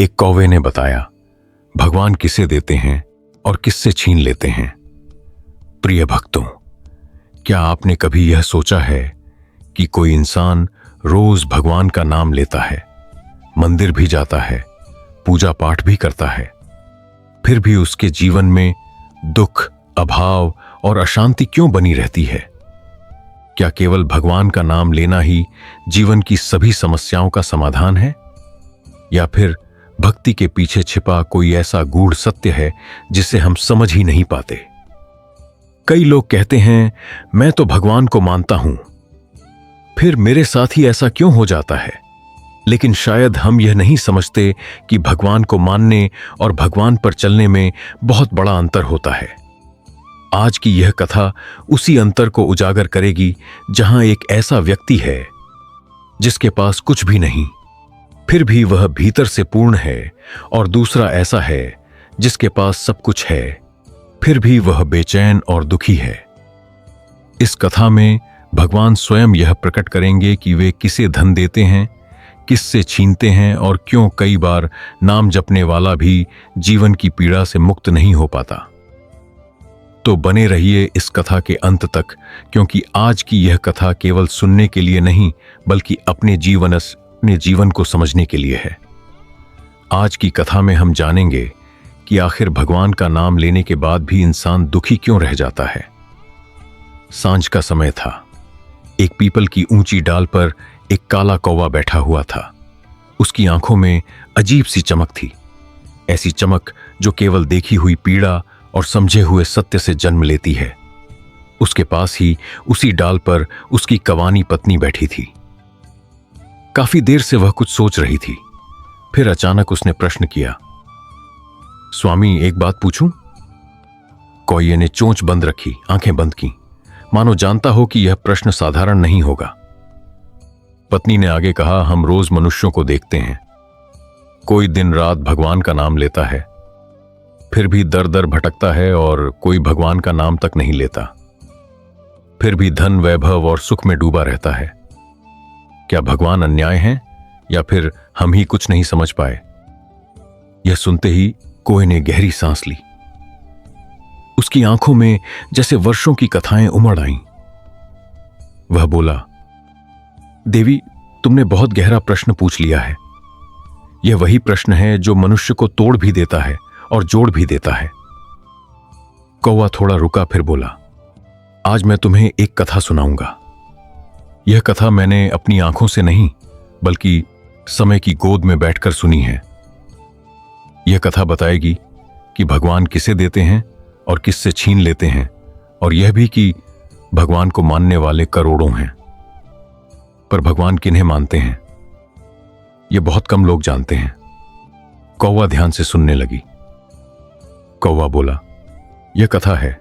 एक कौवे ने बताया, भगवान किसे देते हैं और किससे छीन लेते हैं। प्रिय भक्तों, क्या आपने कभी यह सोचा है कि कोई इंसान रोज भगवान का नाम लेता है, मंदिर भी जाता है, पूजा पाठ भी करता है, फिर भी उसके जीवन में दुख, अभाव और अशांति क्यों बनी रहती है? क्या केवल भगवान का नाम लेना ही जीवन की सभी समस्याओं का समाधान है, या फिर भक्ति के पीछे छिपा कोई ऐसा गूढ़ सत्य है जिसे हम समझ ही नहीं पाते? कई लोग कहते हैं, मैं तो भगवान को मानता हूं, फिर मेरे साथ ही ऐसा क्यों हो जाता है? लेकिन शायद हम यह नहीं समझते कि भगवान को मानने और भगवान पर चलने में बहुत बड़ा अंतर होता है। आज की यह कथा उसी अंतर को उजागर करेगी, जहां एक ऐसा व्यक्ति है जिसके पास कुछ भी नहीं, फिर भी वह भीतर से पूर्ण है, और दूसरा ऐसा है जिसके पास सब कुछ है, फिर भी वह बेचैन और दुखी है। इस कथा में भगवान स्वयं यह प्रकट करेंगे कि वे किसे धन देते हैं, किससे छीनते हैं, और क्यों कई बार नाम जपने वाला भी जीवन की पीड़ा से मुक्त नहीं हो पाता। तो बने रहिए इस कथा के अंत तक, क्योंकि आज की यह कथा केवल सुनने के लिए नहीं, बल्कि अपने जीवन को समझने के लिए है। आज की कथा में हम जानेंगे कि आखिर भगवान का नाम लेने के बाद भी इंसान दुखी क्यों रह जाता है। सांझ का समय था। एक पीपल की ऊंची डाल पर एक काला कौवा बैठा हुआ था। उसकी आंखों में अजीब सी चमक थी, ऐसी चमक जो केवल देखी हुई पीड़ा और समझे हुए सत्य से जन्म लेती है। उसके पास ही उसी डाल पर उसकी कवानी पत्नी बैठी थी। काफी देर से वह कुछ सोच रही थी। फिर अचानक उसने प्रश्न किया, स्वामी, एक बात पूछूं? कौवे ने चोंच बंद रखी, आंखें बंद की, मानो जानता हो कि यह प्रश्न साधारण नहीं होगा। पत्नी ने आगे कहा, हम रोज मनुष्यों को देखते हैं, कोई दिन रात भगवान का नाम लेता है, फिर भी दर दर भटकता है, और कोई भगवान का नाम तक नहीं लेता, फिर भी धन, वैभव और सुख में डूबा रहता है। क्या भगवान अन्याय हैं, या फिर हम ही कुछ नहीं समझ पाए? यह सुनते ही कौवे ने गहरी सांस ली। उसकी आंखों में जैसे वर्षों की कथाएं उमड़ आईं। वह बोला, देवी, तुमने बहुत गहरा प्रश्न पूछ लिया है। यह वही प्रश्न है जो मनुष्य को तोड़ भी देता है और जोड़ भी देता है। कौवा थोड़ा रुका, फिर बोला, आज मैं तुम्हें एक कथा सुनाऊंगा। यह कथा मैंने अपनी आंखों से नहीं, बल्कि समय की गोद में बैठकर सुनी है। यह कथा बताएगी कि भगवान किसे देते हैं और किससे छीन लेते हैं, और यह भी कि भगवान को मानने वाले करोड़ों हैं, पर भगवान किन्हें मानते हैं, यह बहुत कम लोग जानते हैं। कौवा ध्यान से सुनने लगी। कौवा बोला, यह कथा है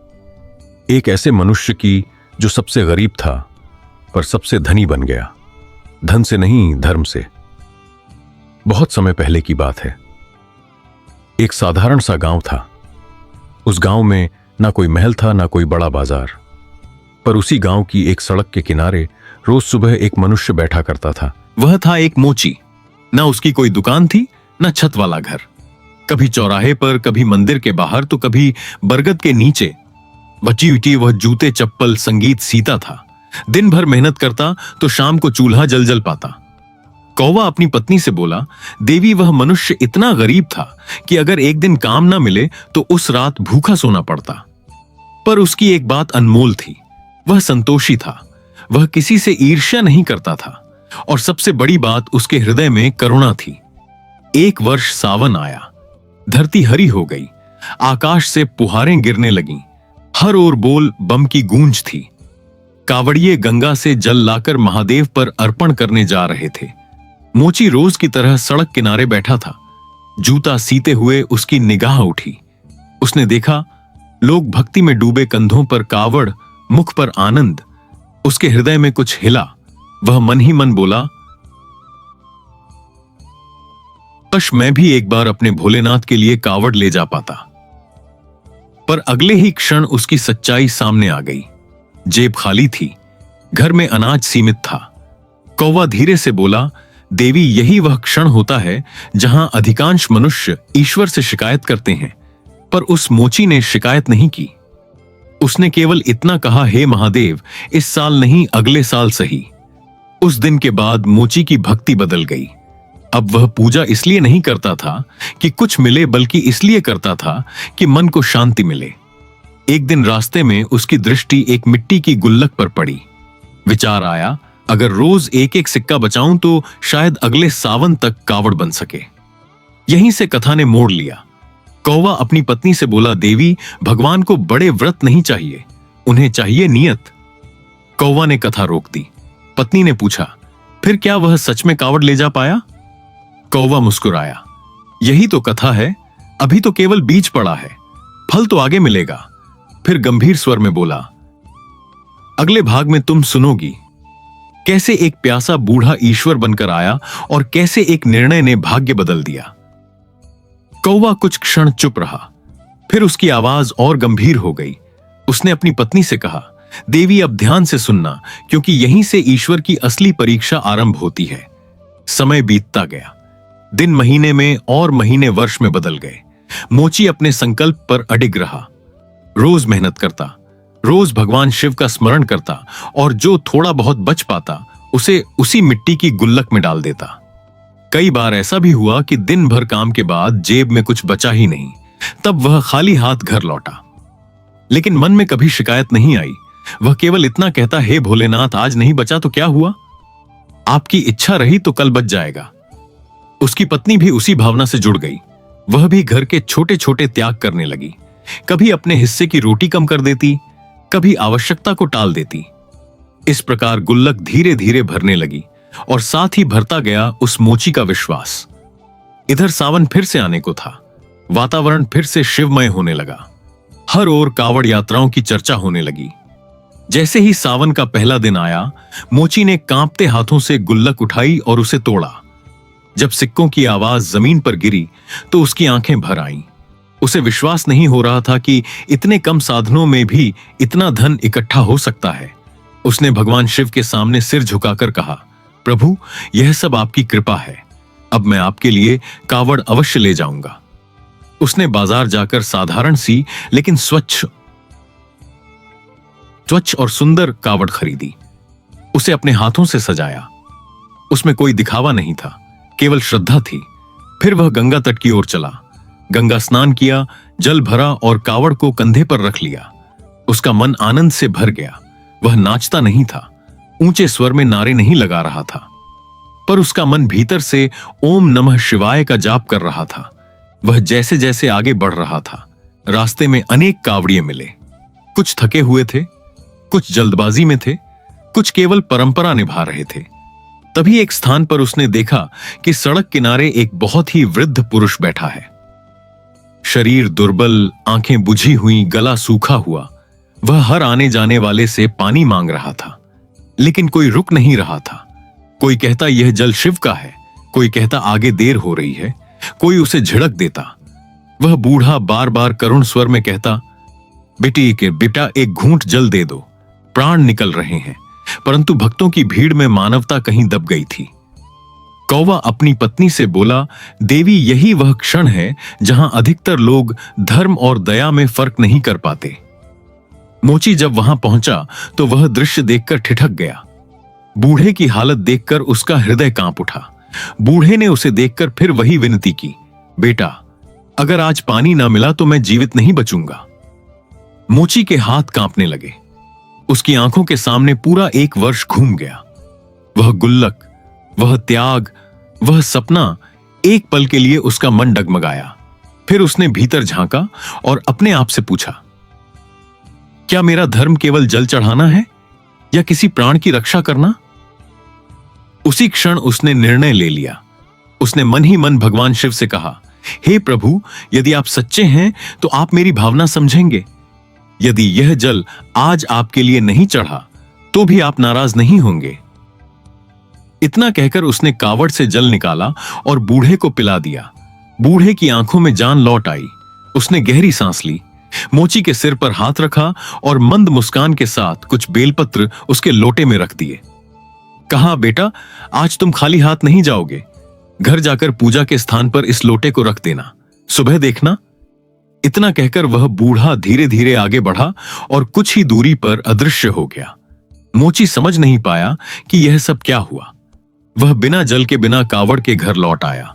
एक ऐसे मनुष्य की जो सबसे गरीब था, पर सबसे धनी बन गया। धन से नहीं, धर्म से। बहुत समय पहले की बात है। एक साधारण सा गांव था। उस गांव में ना कोई महल था, ना कोई बड़ा बाजार, पर उसी गांव की एक सड़क के किनारे रोज सुबह एक मनुष्य बैठा करता था। वह था एक मोची। ना उसकी कोई दुकान थी, ना छत वाला घर। कभी चौराहे पर, कभी मंदिर के बाहर, तो कभी बरगद के नीचे बची हुई वह जूते, चप्पल, संगीत सीता था। दिन भर मेहनत करता तो शाम को चूल्हा जल जल पाता। कौवा अपनी पत्नी से बोला, देवी, वह मनुष्य इतना गरीब था कि अगर एक दिन काम ना मिले तो उस रात भूखा सोना पड़ता। पर उसकी एक बात अनमोल थी, वह संतोषी था। वह किसी से ईर्ष्या नहीं करता था, और सबसे बड़ी बात, उसके हृदय में करुणा थी। एक वर्ष सावन आया, धरती हरी हो गई, आकाश से फुहारें गिरने लगीं, हर ओर बोल बम की गूंज थी। कावड़िए गंगा से जल लाकर महादेव पर अर्पण करने जा रहे थे। मोची रोज की तरह सड़क किनारे बैठा था। जूता सीते हुए उसकी निगाह उठी। उसने देखा, लोग भक्ति में डूबे, कंधों पर कावड़, मुख पर आनंद। उसके हृदय में कुछ हिला। वह मन ही मन बोला, काश मैं भी एक बार अपने भोलेनाथ के लिए कावड़ ले जा पाता। पर अगले ही क्षण उसकी सच्चाई सामने आ गई। जेब खाली थी, घर में अनाज सीमित था। कौवा धीरे से बोला, देवी, यही वह क्षण होता है जहां अधिकांश मनुष्य ईश्वर से शिकायत करते हैं, पर उस मोची ने शिकायत नहीं की। उसने केवल इतना कहा, हे महादेव, इस साल नहीं अगले साल सही। उस दिन के बाद मोची की भक्ति बदल गई। अब वह पूजा इसलिए नहीं करता था कि कुछ मिले, बल्कि इसलिए करता था कि मन को शांति मिले। एक दिन रास्ते में उसकी दृष्टि एक मिट्टी की गुल्लक पर पड़ी। विचार आया, अगर रोज एक एक सिक्का बचाऊं तो शायद अगले सावन तक कावड़ बन सके। यहीं से कथा ने मोड़ लिया। कौवा अपनी पत्नी से बोला, देवी, भगवान को बड़े व्रत नहीं चाहिए, उन्हें चाहिए नियत। कौवा ने कथा रोक दी। पत्नी ने पूछा, फिर क्या वह सच में कावड़ ले जा पाया? कौवा मुस्कुराया, यही तो कथा है, अभी तो केवल बीज पड़ा है, फल तो आगे मिलेगा। फिर गंभीर स्वर में बोला, अगले भाग में तुम सुनोगी कैसे एक प्यासा बूढ़ा ईश्वर बनकर आया और कैसे एक निर्णय ने भाग्य बदल दिया। कौवा कुछ क्षण चुप रहा, फिर उसकी आवाज और गंभीर हो गई। उसने अपनी पत्नी से कहा, देवी, अब ध्यान से सुनना, क्योंकि यहीं से ईश्वर की असली परीक्षा आरंभ होती है। समय बीतता गया, दिन महीने में और महीने वर्ष में बदल गए। मोची अपने संकल्प पर अडिग रहा, रोज मेहनत करता, रोज भगवान शिव का स्मरण करता और जो थोड़ा बहुत बच पाता उसे उसी मिट्टी की गुल्लक में डाल देता। कई बार ऐसा भी हुआ कि दिन भर काम के बाद जेब में कुछ बचा ही नहीं, तब वह खाली हाथ घर लौटा। लेकिन मन में कभी शिकायत नहीं आई। वह केवल इतना कहता, हे भोलेनाथ, आज नहीं बचा तो क्या हुआ, आपकी इच्छा रही तो कल बच जाएगा। उसकी पत्नी भी उसी भावना से जुड़ गई। वह भी घर के छोटे छोटे त्याग करने लगी। कभी अपने हिस्से की रोटी कम कर देती, कभी आवश्यकता को टाल देती। इस प्रकार गुल्लक धीरे धीरे भरने लगी और साथ ही भरता गया उस मोची का विश्वास। इधर सावन फिर से आने को था। वातावरण फिर से शिवमय होने लगा। हर ओर कावड़ यात्राओं की चर्चा होने लगी। जैसे ही सावन का पहला दिन आया, मोची ने कांपते हाथों से गुल्लक उठाई और उसे तोड़ा। जब सिक्कों की आवाज जमीन पर गिरी तो उसकी आंखें भर आईं। उसे विश्वास नहीं हो रहा था कि इतने कम साधनों में भी इतना धन इकट्ठा हो सकता है। उसने भगवान शिव के सामने सिर झुकाकर कहा, प्रभु, यह सब आपकी कृपा है। अब मैं आपके लिए कावड़ अवश्य ले जाऊंगा। उसने बाजार जाकर साधारण सी लेकिन स्वच्छ और सुंदर कावड़ खरीदी। उसे अपने हाथों से सजाया। उसमें कोई दिखावा नहीं था, केवल श्रद्धा थी। फिर वह गंगा तट की ओर चला। गंगा स्नान किया, जल भरा और कावड़ को कंधे पर रख लिया। उसका मन आनंद से भर गया। वह नाचता नहीं था, ऊंचे स्वर में नारे नहीं लगा रहा था, पर उसका मन भीतर से ओम नमः शिवाय का जाप कर रहा था। वह जैसे जैसे आगे बढ़ रहा था, रास्ते में अनेक कावड़िए मिले। कुछ थके हुए थे, कुछ जल्दबाजी में थे, कुछ केवल परंपरा निभा रहे थे। तभी एक स्थान पर उसने देखा कि सड़क किनारे एक बहुत ही वृद्ध पुरुष बैठा है। शरीर दुर्बल, आंखें बुझी हुई, गला सूखा हुआ। वह हर आने जाने वाले से पानी मांग रहा था, लेकिन कोई रुक नहीं रहा था। कोई कहता यह जल शिव का है, कोई कहता आगे देर हो रही है, कोई उसे झिड़क देता। वह बूढ़ा बार बार करुण स्वर में कहता, बेटा एक घूंट जल दे दो, प्राण निकल रहे हैं। परंतु भक्तों की भीड़ में मानवता कहीं दब गई थी। कौवा अपनी पत्नी से बोला, देवी, यही वह क्षण है जहां अधिकतर लोग धर्म और दया में फर्क नहीं कर पाते। मोची जब वहां पहुंचा तो वह दृश्य देखकर ठिठक गया। बूढ़े की हालत देखकर उसका हृदय कांप उठा। बूढ़े ने उसे देखकर फिर वही विनती की, बेटा, अगर आज पानी ना मिला तो मैं जीवित नहीं बचूंगा। मोची के हाथ कांपने लगे। उसकी आंखों के सामने पूरा एक वर्ष घूम गया। वह गुल्लक, वह त्याग, वह सपना, एक पल के लिए उसका मन डगमगाया। फिर उसने भीतर झांका और अपने आप से पूछा, क्या मेरा धर्म केवल जल चढ़ाना है या किसी प्राण की रक्षा करना? उसी क्षण उसने निर्णय ले लिया। उसने मन ही मन भगवान शिव से कहा, हे प्रभु, यदि आप सच्चे हैं तो आप मेरी भावना समझेंगे। यदि यह जल आज आपके लिए नहीं चढ़ा तो भी आप नाराज नहीं होंगे। इतना कहकर उसने कावड़ से जल निकाला और बूढ़े को पिला दिया। बूढ़े की आंखों में जान लौट आई। उसने गहरी सांस ली, मोची के सिर पर हाथ रखा और मंद मुस्कान के साथ कुछ बेलपत्र उसके लोटे में रख दिए। कहा, बेटा, आज तुम खाली हाथ नहीं जाओगे। घर जाकर पूजा के स्थान पर इस लोटे को रख देना, सुबह देखना। इतना कहकर वह बूढ़ा धीरे धीरे आगे बढ़ा और कुछ ही दूरी पर अदृश्य हो गया। मोची समझ नहीं पाया कि यह सब क्या हुआ। वह बिना जल के बिना कावड़ के घर लौट आया।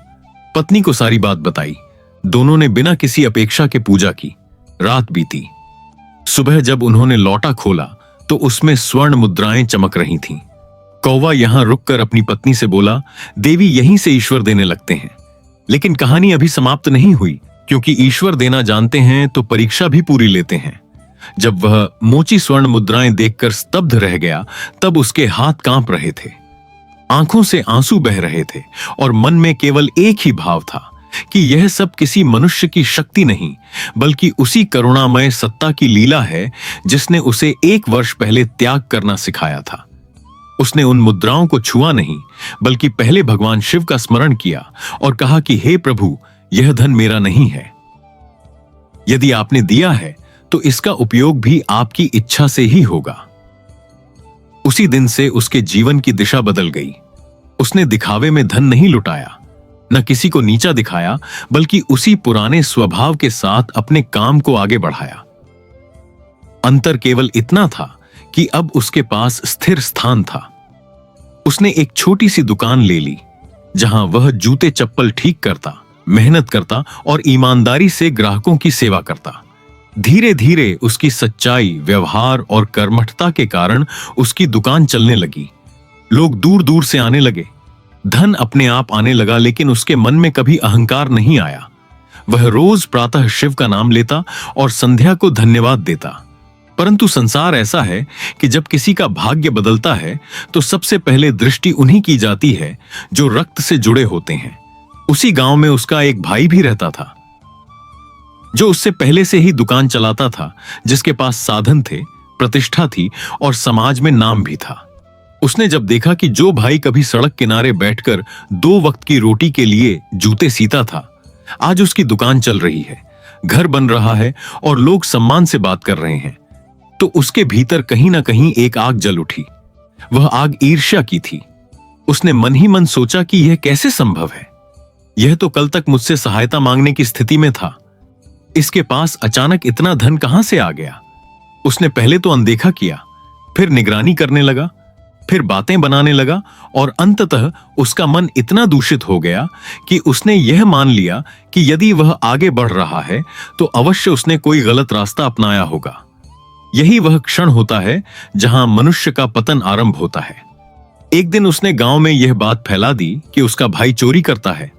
पत्नी को सारी बात बताई। दोनों ने बिना किसी अपेक्षा के पूजा की। रात बीती। सुबह जब उन्होंने लौटा खोला तो उसमें स्वर्ण मुद्राएं चमक रही थीं। कौवा यहां रुककर अपनी पत्नी से बोला, देवी यहीं से ईश्वर देने लगते हैं। लेकिन कहानी अभी समाप्त नहीं हुई, क्योंकि ईश्वर देना जानते हैं तो परीक्षा भी पूरी लेते हैं। जब वह मोची स्वर्ण मुद्राएं देखकर स्तब्ध रह गया, तब उसके हाथ कांप रहे थे, आंखों से आंसू बह रहे थे और मन में केवल एक ही भाव था कि यह सब किसी मनुष्य की शक्ति नहीं, बल्कि उसी करुणामय सत्ता की लीला है जिसने उसे 1 वर्ष पहले त्याग करना सिखाया था। उसने उन मुद्राओं को छुआ नहीं, बल्कि पहले भगवान शिव का स्मरण किया और कहा कि हे प्रभु, यह धन मेरा नहीं है। यदि आपने दिया है तो इसका उपयोग भी आपकी इच्छा से ही होगा। उसी दिन से उसके जीवन की दिशा बदल गई। उसने दिखावे में धन नहीं लुटाया, न किसी को नीचा दिखाया, बल्कि उसी पुराने स्वभाव के साथ अपने काम को आगे बढ़ाया। अंतर केवल इतना था कि अब उसके पास स्थिर स्थान था। उसने एक छोटी सी दुकान ले ली, जहां वह जूते चप्पल ठीक करता, मेहनत करता और ईमानदारी से ग्राहकों की सेवा करता। धीरे धीरे उसकी सच्चाई, व्यवहार और कर्मठता के कारण उसकी दुकान चलने लगी। लोग दूर दूर से आने लगे। धन अपने आप आने लगा, लेकिन उसके मन में कभी अहंकार नहीं आया। वह रोज प्रातः शिव का नाम लेता और संध्या को धन्यवाद देता। परंतु संसार ऐसा है कि जब किसी का भाग्य बदलता है तो सबसे पहले दृष्टि उन्हीं की जाती है जो रक्त से जुड़े होते हैं। उसी गांव में उसका एक भाई भी रहता था, जो उससे पहले से ही दुकान चलाता था, जिसके पास साधन थे, प्रतिष्ठा थी और समाज में नाम भी था। उसने जब देखा कि जो भाई कभी सड़क किनारे बैठकर 2 वक्त की रोटी के लिए जूते सीता था, आज उसकी दुकान चल रही है, घर बन रहा है और लोग सम्मान से बात कर रहे हैं, तो उसके भीतर कहीं ना कहीं एक आग जल उठी। वह आग ईर्ष्या की थी। उसने मन ही मन सोचा कि यह कैसे संभव है। यह तो कल तक मुझसे सहायता मांगने की स्थिति में था, इसके पास अचानक इतना धन कहां से आ गया। उसने पहले तो अनदेखा किया, फिर निगरानी करने लगा, फिर बातें बनाने लगा और अंततः उसका मन इतना दूषित हो गया कि उसने यह मान लिया कि यदि वह आगे बढ़ रहा है तो अवश्य उसने कोई गलत रास्ता अपनाया होगा। यही वह क्षण होता है जहां मनुष्य का पतन आरंभ होता है। एक दिन उसने गांव में यह बात फैला दी कि उसका भाई चोरी करता है।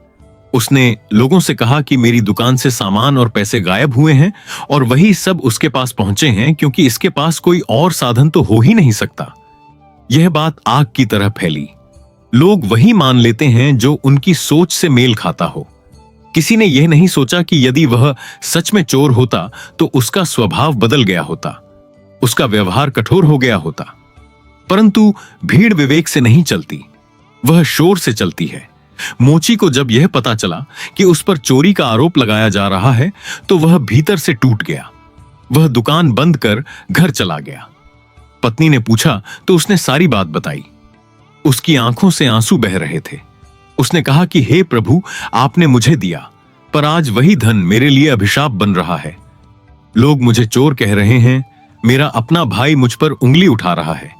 उसने लोगों से कहा कि मेरी दुकान से सामान और पैसे गायब हुए हैं और वही सब उसके पास पहुंचे हैं, क्योंकि इसके पास कोई और साधन तो हो ही नहीं सकता। यह बात आग की तरह फैली। लोग वही मान लेते हैं जो उनकी सोच से मेल खाता हो। किसी ने यह नहीं सोचा कि यदि वह सच में चोर होता तो उसका स्वभाव बदल गया होता, उसका व्यवहार कठोर हो गया होता। परंतु भीड़ विवेक से नहीं चलती, वह शोर से चलती है। मोची को जब यह पता चला कि उस पर चोरी का आरोप लगाया जा रहा है तो वह भीतर से टूट गया। वह दुकान बंद कर घर चला गया। पत्नी ने पूछा तो उसने सारी बात बताई। उसकी आंखों से आंसू बह रहे थे। उसने कहा कि हे प्रभु, आपने मुझे दिया, पर आज वही धन मेरे लिए अभिशाप बन रहा है। लोग मुझे चोर कह रहे हैं, मेरा अपना भाई मुझ पर उंगली उठा रहा है,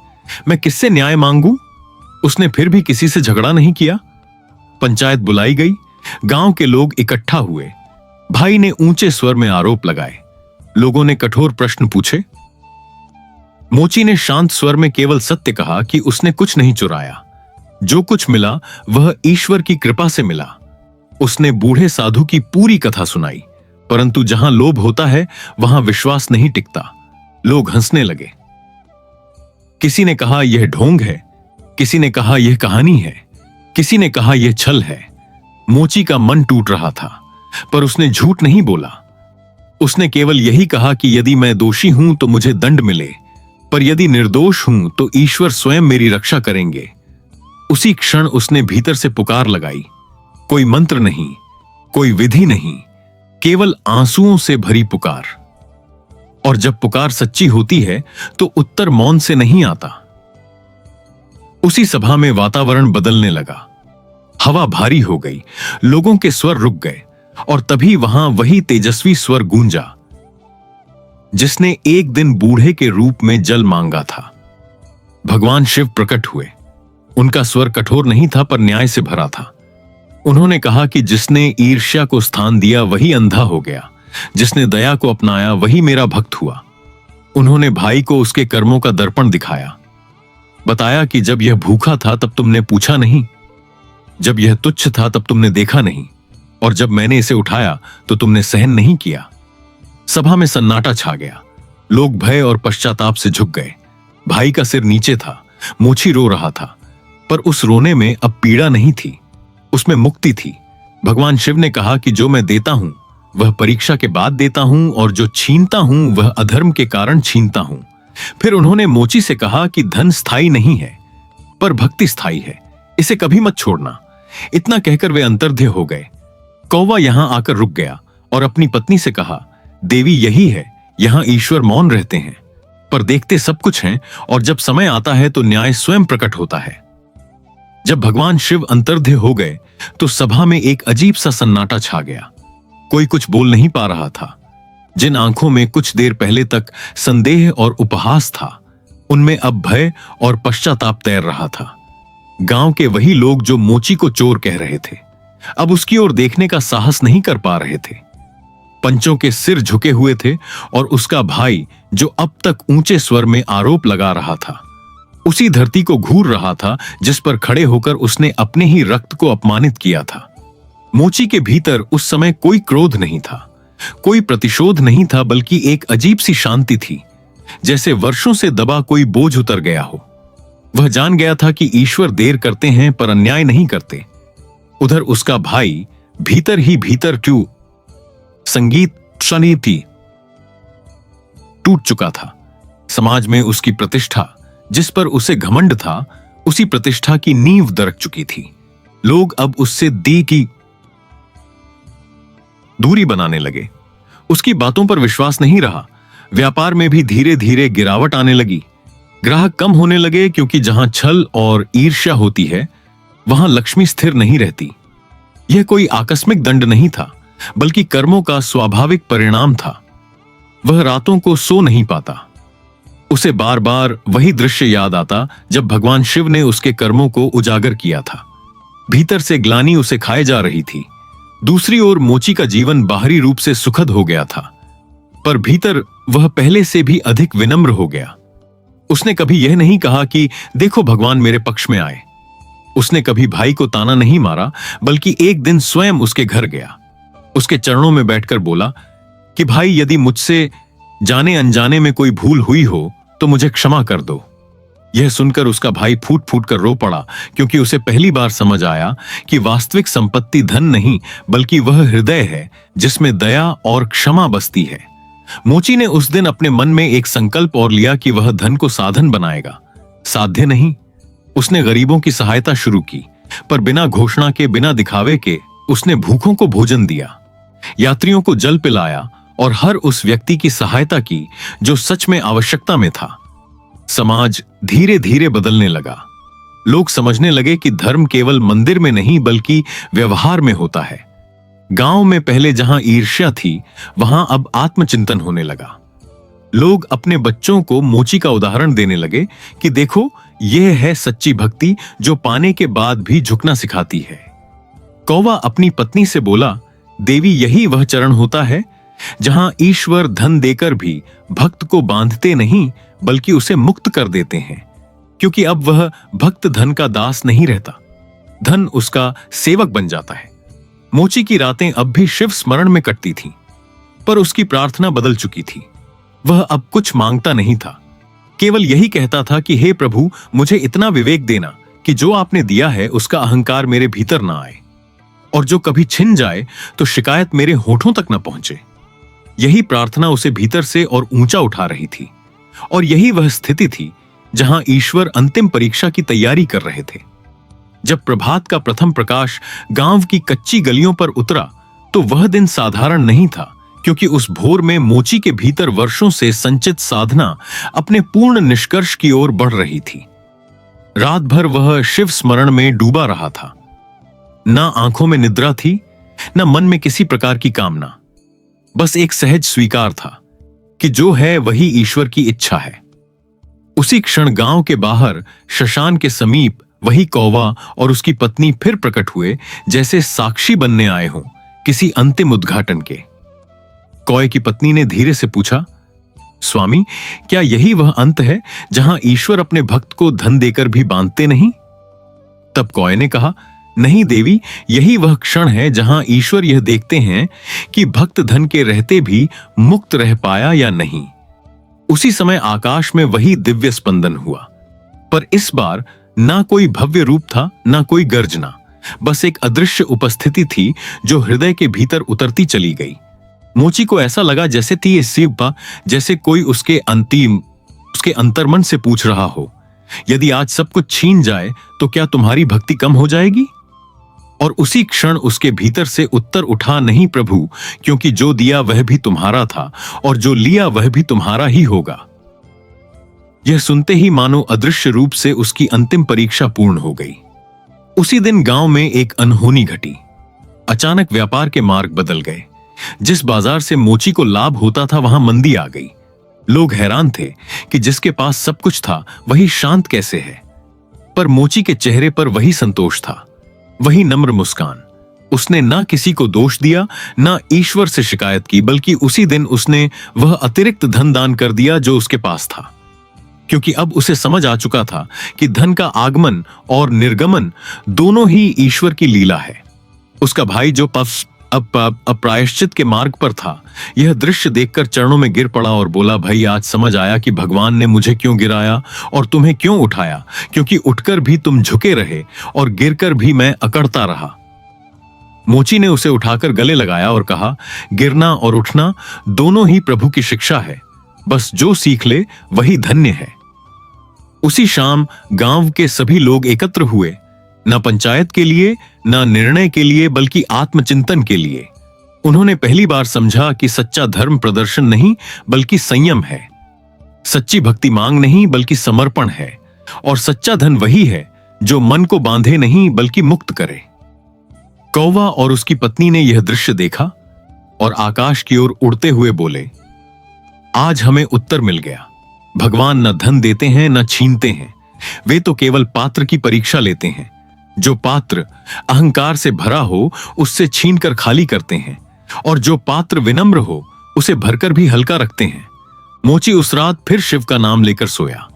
मैं किससे न्याय मांगू? उसने फिर भी किसी से झगड़ा नहीं किया। पंचायत बुलाई गई, गांव के लोग इकट्ठा हुए। भाई ने ऊंचे स्वर में आरोप लगाए। लोगों ने कठोर प्रश्न पूछे। मोची ने शांत स्वर में केवल सत्य कहा कि उसने कुछ नहीं चुराया। जो कुछ मिला वह ईश्वर की कृपा से मिला। उसने बूढ़े साधु की पूरी कथा सुनाई, परंतु जहां लोभ होता है वहां विश्वास नहीं टिकता। लोग हंसने लगे। किसी ने कहा यह ढोंग है, किसी ने कहा यह कहानी है, किसी ने कहा यह छल है। मोची का मन टूट रहा था, पर उसने झूठ नहीं बोला। उसने केवल यही कहा कि यदि मैं दोषी हूं तो मुझे दंड मिले, पर यदि निर्दोष हूं तो ईश्वर स्वयं मेरी रक्षा करेंगे। उसी क्षण उसने भीतर से पुकार लगाई। कोई मंत्र नहीं, कोई विधि नहीं, केवल आंसुओं से भरी पुकार। और जब पुकार सच्ची होती है तो उत्तर मौन से नहीं आता। उसी सभा में वातावरण बदलने लगा। हवा भारी हो गई, लोगों के स्वर रुक गए और तभी वहां वही तेजस्वी स्वर गूंजा जिसने एक दिन बूढ़े के रूप में जल मांगा था। भगवान शिव प्रकट हुए। उनका स्वर कठोर नहीं था पर न्याय से भरा था। उन्होंने कहा कि जिसने ईर्ष्या को स्थान दिया वही अंधा हो गया, जिसने दया को अपनाया वही मेरा भक्त हुआ। उन्होंने भाई को उसके कर्मों का दर्पण दिखाया, बताया कि जब यह भूखा था तब तुमने पूछा नहीं, जब यह तुच्छ था तब तुमने देखा नहीं, और जब मैंने इसे उठाया तो तुमने सहन नहीं किया। सभा में सन्नाटा छा गया। लोग भय और पश्चाताप से झुक गए। भाई का सिर नीचे था, मोची रो रहा था, पर उस रोने में अब पीड़ा नहीं थी, उसमें मुक्ति थी। भगवान शिव ने कहा कि जो मैं देता हूं वह परीक्षा के बाद देता हूं, और जो छीनता हूं वह अधर्म के कारण छीनता हूं। फिर उन्होंने मोची से कहा कि धन स्थायी नहीं है पर भक्ति स्थायी है, इसे कभी मत छोड़ना। इतना कहकर वे अंतर्ध्य हो गए। कौवा यहां आकर रुक गया और अपनी पत्नी से कहा, देवी यही है, यहां ईश्वर मौन रहते हैं पर देखते सब कुछ हैं, और जब समय आता है तो न्याय स्वयं प्रकट होता है। जब भगवान शिव अंतर्ध्य हो गए तो सभा में एक अजीब सा सन्नाटा छा गया। कोई कुछ बोल नहीं पा रहा था। जिन आंखों में कुछ देर पहले तक संदेह और उपहास था, उनमें अब भय और पश्चाताप तैर रहा था। गांव के वही लोग जो मोची को चोर कह रहे थे, अब उसकी ओर देखने का साहस नहीं कर पा रहे थे। पंचों के सिर झुके हुए थे और उसका भाई, जो अब तक ऊंचे स्वर में आरोप लगा रहा था, उसी धरती को घूर रहा था जिस पर खड़े होकर उसने अपने ही रक्त को अपमानित किया था। मोची के भीतर उस समय कोई क्रोध नहीं था, कोई प्रतिशोध नहीं था, बल्कि एक अजीब सी शांति थी, जैसे वर्षों से दबा कोई बोझ उतर गया हो। वह जान गया था कि ईश्वर देर करते हैं पर अन्याय नहीं करते। उधर उसका भाई भीतर ही भीतर संगीत शनीति टूट चुका था। समाज में उसकी प्रतिष्ठा, जिस पर उसे घमंड था, उसी प्रतिष्ठा की नींव दरक चुकी थी। लोग अब उससे दी की दूरी बनाने लगे। उसकी बातों पर विश्वास नहीं रहा। व्यापार में भी धीरे धीरे गिरावट आने लगी। ग्राहक कम होने लगे, क्योंकि जहां छल और ईर्ष्या होती है वहां लक्ष्मी स्थिर नहीं रहती। यह कोई आकस्मिक दंड नहीं था, बल्कि कर्मों का स्वाभाविक परिणाम था। वह रातों को सो नहीं पाता। उसे बार बार वही दृश्य याद आता जब भगवान शिव ने उसके कर्मों को उजागर किया था। भीतर से ग्लानि उसे खाए जा रही थी। दूसरी ओर मोची का जीवन बाहरी रूप से सुखद हो गया था, पर भीतर वह पहले से भी अधिक विनम्र हो गया। उसने कभी यह नहीं कहा कि देखो भगवान मेरे पक्ष में आए। उसने कभी भाई को ताना नहीं मारा, बल्कि एक दिन स्वयं उसके घर गया, उसके चरणों में बैठकर बोला कि भाई, यदि मुझसे जाने अनजाने में कोई भूल हुई हो तो मुझे क्षमा कर दो। यह सुनकर उसका भाई फूट फूट कर रो पड़ा, क्योंकि उसे पहली बार समझ आया कि वास्तविक संपत्ति धन नहीं, बल्कि वह हृदय है जिसमें दया और क्षमा बसती है। मोची ने उस दिन अपने मन में एक संकल्प और लिया कि वह धन को साधन बनाएगा, साध्य नहीं। उसने गरीबों की सहायता शुरू की, पर बिना घोषणा के, बिना दिखावे के उसने भूखों को भोजन दिया, यात्रियों को जल पिलाया और हर उस व्यक्ति की सहायता की जो सच में आवश्यकता में था। समाज धीरे धीरे बदलने लगा। लोग समझने लगे कि धर्म केवल मंदिर में नहीं बल्कि व्यवहार में होता है। गांव में पहले जहां ईर्ष्या थी, वहां अब आत्मचिंतन होने लगा। लोग अपने बच्चों को मोची का उदाहरण देने लगे कि देखो, यह है सच्ची भक्ति जो पाने के बाद भी झुकना सिखाती है। कौवा अपनी पत्नी से बोला, देवी यही वह चरण होता है जहां ईश्वर धन देकर भी भक्त को बांधते नहीं बल्कि उसे मुक्त कर देते हैं, क्योंकि अब वह भक्त धन का दास नहीं रहता, धन उसका सेवक बन जाता है। मोची की रातें अब भी शिव स्मरण में कटती थीं, पर उसकी प्रार्थना बदल चुकी थी। वह अब कुछ मांगता नहीं था, केवल यही कहता था कि हे प्रभु, मुझे इतना विवेक देना कि जो आपने दिया है उसका अहंकार मेरे भीतर ना आए, और जो कभी छिन जाए तो शिकायत मेरे होठों तक न पहुंचे। यही प्रार्थना उसे भीतर से और ऊंचा उठा रही थी, और यही वह स्थिति थी जहां ईश्वर अंतिम परीक्षा की तैयारी कर रहे थे। जब प्रभात का प्रथम प्रकाश गांव की कच्ची गलियों पर उतरा तो वह दिन साधारण नहीं था, क्योंकि उस भोर में मोची के भीतर वर्षों से संचित साधना अपने पूर्ण निष्कर्ष की ओर बढ़ रही थी। रात भर वह शिव स्मरण में डूबा रहा था। ना आंखों में निद्रा थी, न मन में किसी प्रकार की कामना। बस एक सहज स्वीकार था कि जो है वही ईश्वर की इच्छा है। उसी क्षण गांव के बाहर शशान के समीप वही कौवा और उसकी पत्नी फिर प्रकट हुए, जैसे साक्षी बनने आए हों किसी अंतिम उद्घाटन के। कौए की पत्नी ने धीरे से पूछा, स्वामी, क्या यही वह अंत है जहां ईश्वर अपने भक्त को धन देकर भी बांधते नहीं? तब कौए ने कहा, नहीं देवी, यही वह क्षण है जहां ईश्वर यह देखते हैं कि भक्त धन के रहते भी मुक्त रह पाया या नहीं। उसी समय आकाश में वही दिव्य स्पंदन हुआ, पर इस बार ना कोई भव्य रूप था, ना कोई गर्जना, बस एक अदृश्य उपस्थिति थी जो हृदय के भीतर उतरती चली गई। मोची को ऐसा लगा जैसे थी ये शिव, जैसे कोई उसके अंतर्मन से पूछ रहा हो, यदि आज सब कुछ छीन जाए तो क्या तुम्हारी भक्ति कम हो जाएगी? और उसी क्षण उसके भीतर से उत्तर उठा, नहीं प्रभु, क्योंकि जो दिया वह भी तुम्हारा था और जो लिया वह भी तुम्हारा ही होगा। यह सुनते ही मानो अदृश्य रूप से उसकी अंतिम परीक्षा पूर्ण हो गई। उसी दिन गांव में एक अनहोनी घटी। अचानक व्यापार के मार्ग बदल गए। जिस बाजार से मोची को लाभ होता था वहां मंदी आ गई। लोग हैरान थे कि जिसके पास सब कुछ था वही शांत कैसे है। पर मोची के चेहरे पर वही संतोष था, वही नम्र मुस्कान। उसने ना किसी को दोष दिया, ना ईश्वर से शिकायत की, बल्कि उसी दिन उसने वह अतिरिक्त धन दान कर दिया जो उसके पास था, क्योंकि अब उसे समझ आ चुका था कि धन का आगमन और निर्गमन दोनों ही ईश्वर की लीला है। उसका भाई जो अप्रायश्चित के मार्ग पर था, यह दृश्य देखकर चरणों में गिर पड़ा और बोला, भाई, आज समझ आया कि भगवान ने मुझे क्यों गिराया और तुम्हें क्यों उठाया, क्योंकि उठकर भी तुम झुके रहे और गिरकर भी मैं अकड़ता रहा। मोची ने उसे उठाकर गले लगाया और कहा, गिरना और उठना दोनों ही प्रभु की शिक्षा है, बस जो सीख ले वही धन्य है। उसी शाम गांव के सभी लोग एकत्र हुए, न पंचायत के लिए, न निर्णय के लिए, बल्कि आत्मचिंतन के लिए। उन्होंने पहली बार समझा कि सच्चा धर्म प्रदर्शन नहीं बल्कि संयम है, सच्ची भक्ति मांग नहीं बल्कि समर्पण है, और सच्चा धन वही है जो मन को बांधे नहीं बल्कि मुक्त करे। कौवा और उसकी पत्नी ने यह दृश्य देखा और आकाश की ओर उड़ते हुए बोले, आज हमें उत्तर मिल गया। भगवान न धन देते हैं न छीनते हैं, वे तो केवल पात्र की परीक्षा लेते हैं। जो पात्र अहंकार से भरा हो उससे छीनकर खाली करते हैं, और जो पात्र विनम्र हो उसे भरकर भी हल्का रखते हैं। मोची उस रात फिर शिव का नाम लेकर सोया,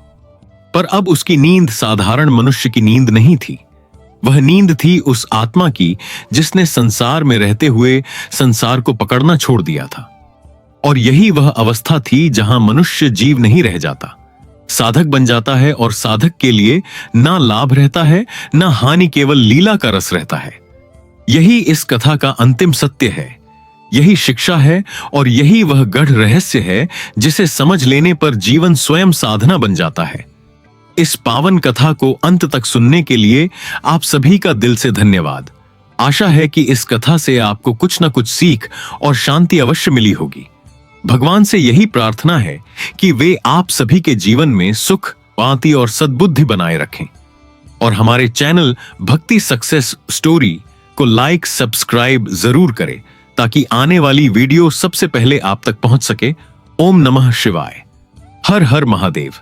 पर अब उसकी नींद साधारण मनुष्य की नींद नहीं थी। वह नींद थी उस आत्मा की जिसने संसार में रहते हुए संसार को पकड़ना छोड़ दिया था। और यही वह अवस्था थी जहां मनुष्य जीव नहीं रह जाता, साधक बन जाता है, और साधक के लिए ना लाभ रहता है ना हानि, केवल लीला का रस रहता है। यही इस कथा का अंतिम सत्य है, यही शिक्षा है, और यही वह गढ़ रहस्य है जिसे समझ लेने पर जीवन स्वयं साधना बन जाता है। इस पावन कथा को अंत तक सुनने के लिए आप सभी का दिल से धन्यवाद। आशा है कि इस कथा से आपको कुछ न कुछ सीख और शांति अवश्य मिली होगी। भगवान से यही प्रार्थना है कि वे आप सभी के जीवन में सुख, शांति और सद्बुद्धि बनाए रखें। और हमारे चैनल भक्ति सक्सेस स्टोरी को लाइक, सब्सक्राइब जरूर करें ताकि आने वाली वीडियो सबसे पहले आप तक पहुंच सके। ओम नमः शिवाय। हर हर महादेव।